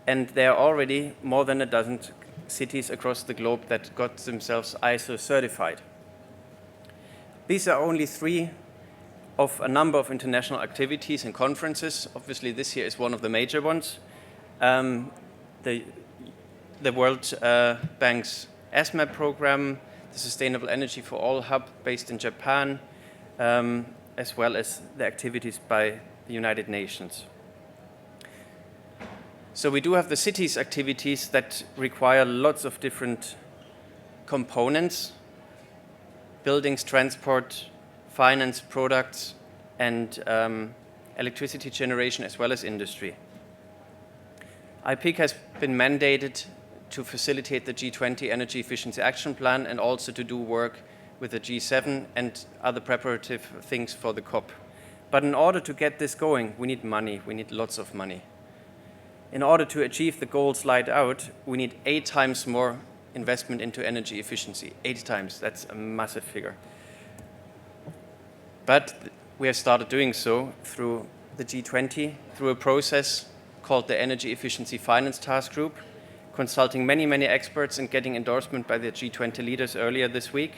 And there are already more than a dozen cities across the globe that got themselves ISO certified. These are only three of a number of international activities and conferences. Obviously, this year is one of the major ones. The World Bank's ESMAP program, the Sustainable Energy for All hub based in Japan, as well as the activities by the United Nations. So we do have the cities activities that require lots of different components: buildings, transport, finance, products, and electricity generation as well as industry. IPEC has been mandated to facilitate the G20 Energy Efficiency Action Plan and also to do work with the G7 and other preparative things for the COP. But in order to get this going, we need money. We need lots of money. In order to achieve the goals laid out, we need 8 times more investment into energy efficiency. 8 times, that's a massive figure. But we have started doing so through the G20, through a process called the Energy Efficiency Finance Task Group, consulting many, many experts and getting endorsement by the G20 leaders earlier this week.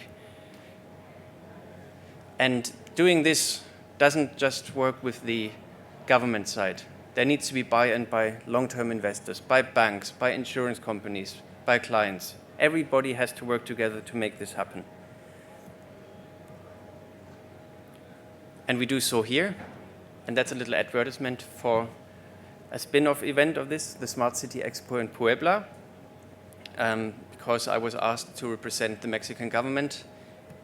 And doing this doesn't just work with the government side. There needs to be buy-in by long-term investors, by banks, by insurance companies, by clients. Everybody has to work together to make this happen. And we do so here, and that's a little advertisement for a spin-off event of this, the Smart City Expo in Puebla, because I was asked to represent the Mexican government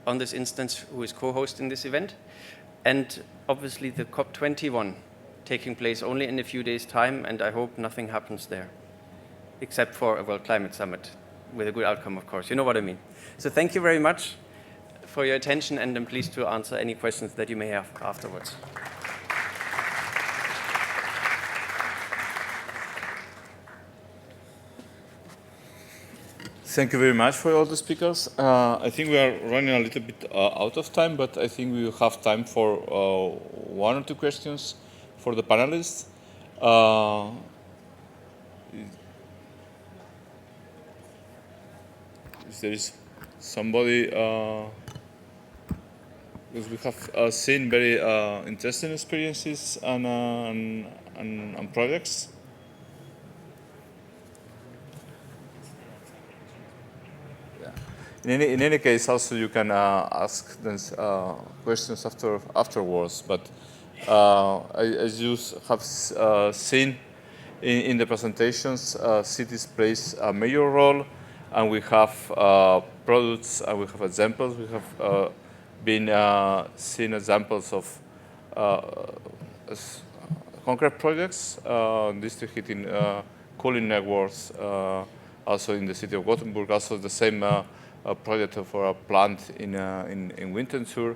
on this instance, who is co-hosting this event, and obviously the COP21 taking place only in a few days' time, and I hope nothing happens there, except for a World Climate Summit, with a good outcome, of course. You know what I mean. So thank you very much for your attention, and I'm pleased to answer any questions that you may have afterwards. Thank you very much for all the speakers. I think we are running a little bit out of time, but I think we will have time for 1 or 2 questions for the panelists. If there is somebody, because we have seen very interesting experiences and projects. In any case, also you can ask them questions afterwards. But as you have seen in the presentations, cities plays a major role, and we have products and we have examples. We have been seeing examples of concrete projects, district heating, cooling networks, also in the city of Gothenburg, also the same project for a plant in Winterthur,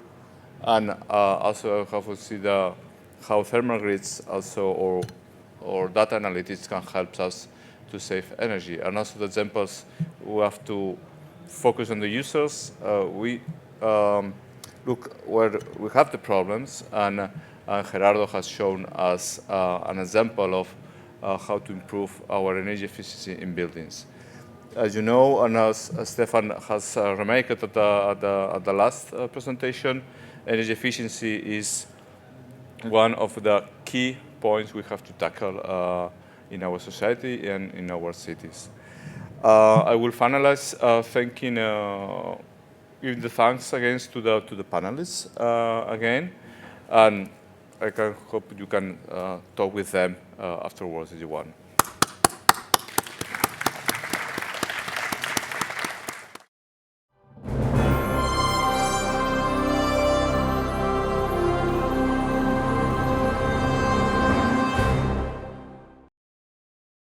and also how we see how thermal grids also or data analytics can help us to save energy. And also the examples, we have to focus on the users. We look where we have the problems, and Gerardo has shown us an example of how to improve our energy efficiency in buildings. As you know, and as Stefan has remarked at the last presentation, energy efficiency is one of the key points we have to tackle in our society and in our cities. I will finalize thanking, giving the thanks again to the panelists again, and I can hope you can talk with them afterwards if you want.